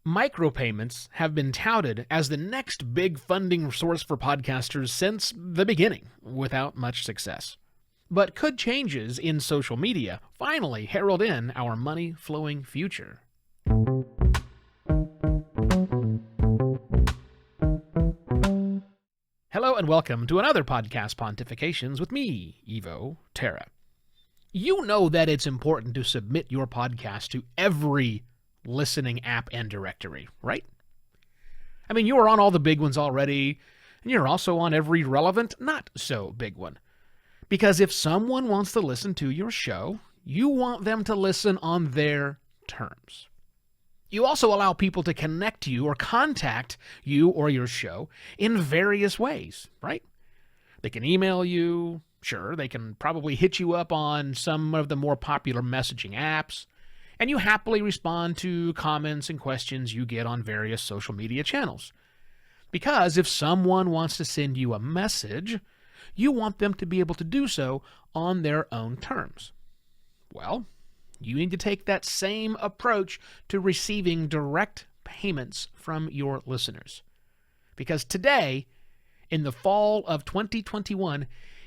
Micropayments have been touted as the next big funding source for podcasters since the beginning, without much success. But could changes in social media finally herald in our money-flowing future? Hello and welcome to another podcast Pontifications with me, Evo Terra. You know that it's important to submit your podcast to every listening app and directory, right? I mean, you are on all the big ones already, and you're also on every relevant, not so big one. Because if someone wants to listen to your show, you want them to listen on their terms. You also allow people to connect to you or contact you or your show in various ways, right? They can email you, sure, they can probably hit you up on some of the more popular messaging apps, and you happily respond to comments and questions you get on various social media channels. Because if someone wants to send you a message, you want them to be able to do so on their own terms. Well, you need to take that same approach to receiving direct payments from your listeners. Because today, in the fall of 2021,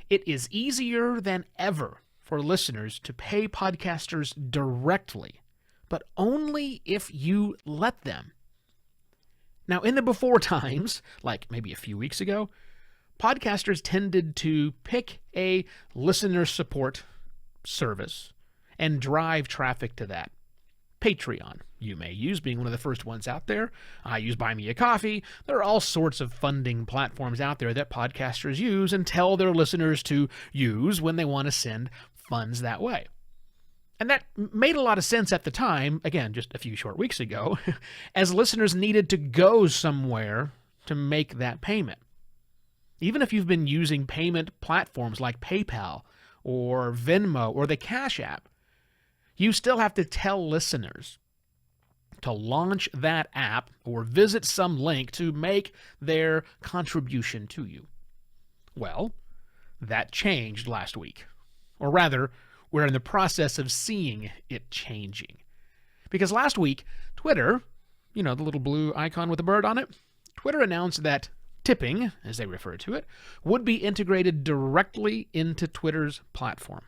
it is easier than ever for listeners to pay podcasters directly, but only if you let them. Now, in the before times, like maybe a few weeks ago, podcasters tended to pick a listener support service and drive traffic to that. Patreon, you may use, being one of the first ones out there. I use Buy Me a Coffee. There are all sorts of funding platforms out there that podcasters use and tell their listeners to use when they want to send funds that way. And that made a lot of sense at the time, again, just a few short weeks ago, as listeners needed to go somewhere to make that payment. Even if you've been using payment platforms like PayPal or Venmo or the Cash App, you still have to tell listeners to launch that app or visit some link to make their contribution to you. Well, that changed last week. Or rather, we're in the process of seeing it changing. Because last week, Twitter, you know, the little blue icon with a bird on it, Twitter announced that tipping, as they refer to it, would be integrated directly into Twitter's platform.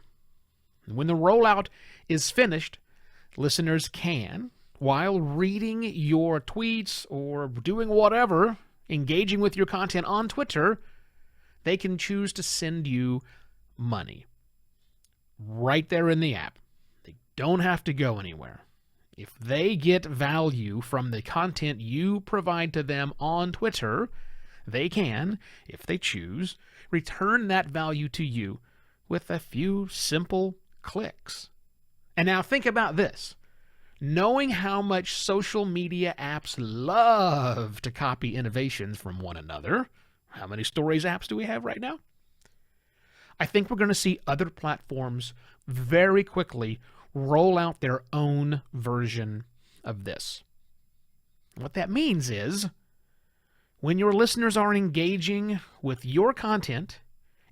When the rollout is finished, listeners can, while reading your tweets or doing whatever, engaging with your content on Twitter, they can choose to send you money right there in the app. They don't have to go anywhere. If they get value from the content you provide to them on Twitter, they can, if they choose, return that value to you with a few simple clicks. And now think about this. Knowing how much social media apps love to copy innovations from one another, how many Stories apps do we have right now? I think we're going to see other platforms very quickly roll out their own version of this. What that means is, when your listeners are engaging with your content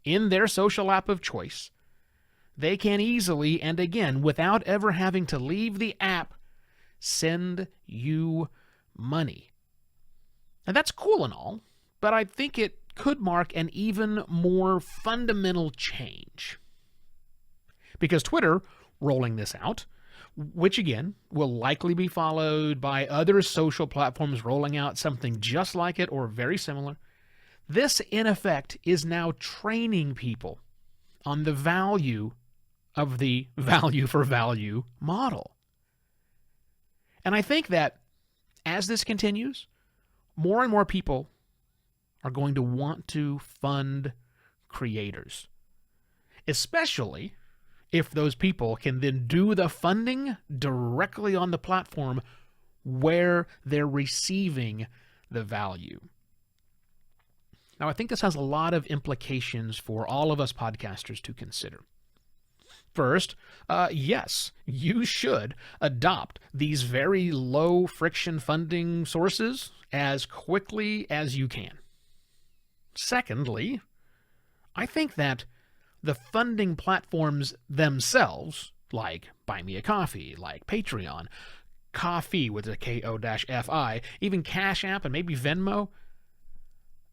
in their social app of choice, they can easily, and again, without ever having to leave the app, send you money. And that's cool and all, but I think it could mark an even more fundamental change. Because Twitter, rolling this out, which again will likely be followed by other social platforms rolling out something just like it or very similar, this in effect is now training people on the value of the value for value model. And I think that as this continues, more and more people are going to want to fund creators, especially if those people can then do the funding directly on the platform where they're receiving the value. Now, I think this has a lot of implications for all of us podcasters to consider. First, yes, you should adopt these very low friction funding sources as quickly as you can. Secondly, I think that the funding platforms themselves, like Buy Me a Coffee, like Patreon, Ko-fi with a Ko-Fi, even Cash App and maybe Venmo,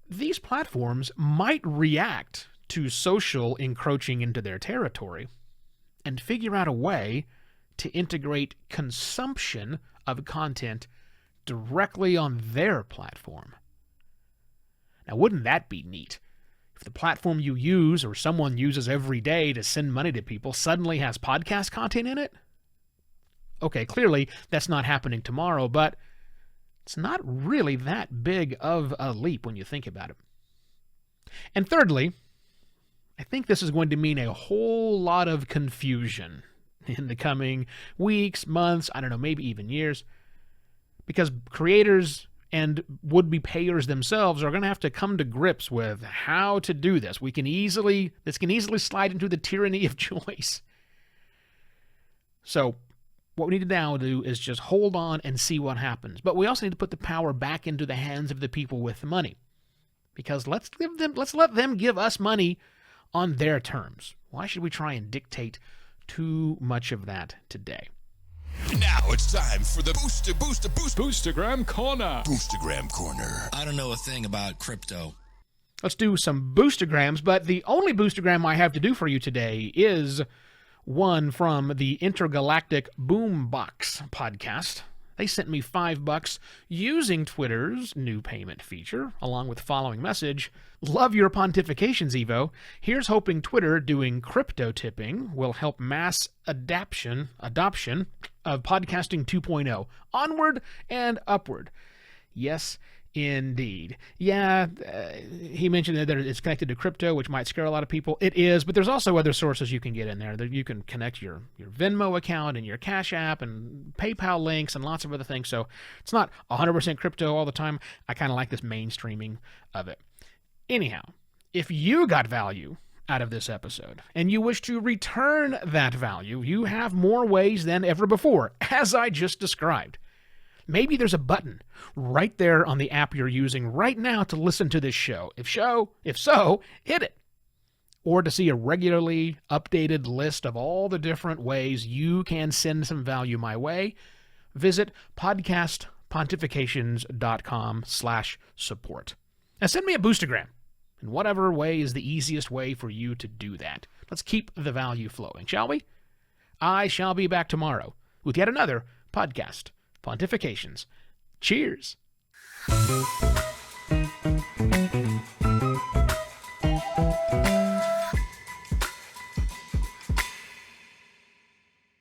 these platforms might react to social encroaching into their territory and figure out a way to integrate consumption of content directly on their platform. Now, wouldn't that be neat? If the platform you use or someone uses every day to send money to people suddenly has podcast content in it? Okay, clearly that's not happening tomorrow, but it's not really that big of a leap when you think about it. And thirdly, I think this is going to mean a whole lot of confusion in the coming weeks, months, I don't know, maybe even years, because creators and would-be payers themselves are going to have to come to grips with how to do this. This can easily slide into the tyranny of choice. So what we need to now do is just hold on and see what happens. But we also need to put the power back into the hands of the people with the money, because let's let them give us money on their terms. Why should we try and dictate too much of that today? Now it's time for the Boostergram Corner. Boostergram Corner. I don't know a thing about crypto. Let's do some boostergrams, but the only boostergram I have to do for you today is one from the Intergalactic Boombox podcast. They sent me $5 using Twitter's new payment feature, along with the following message: "Love your pontifications, Evo. Here's hoping Twitter doing crypto tipping will help mass adoption of podcasting 2.0. Onward and upward." Yes, indeed. Yeah, he mentioned that it's connected to crypto, which might scare a lot of people. It is, but there's also other sources you can get in there. You can connect your Venmo account and your Cash App and PayPal links and lots of other things. So it's not 100% crypto all the time. I kind of like this mainstreaming of it. Anyhow, if you got value out of this episode and you wish to return that value, you have more ways than ever before, as I just described. Maybe there's a button right there on the app you're using right now to listen to this show. If so, hit it. Or to see a regularly updated list of all the different ways you can send some value my way, visit podcastpontifications.com/support. Now send me a boostergram in whatever way is the easiest way for you to do that. Let's keep the value flowing, shall we? I shall be back tomorrow with yet another podcast Pontifications. Cheers.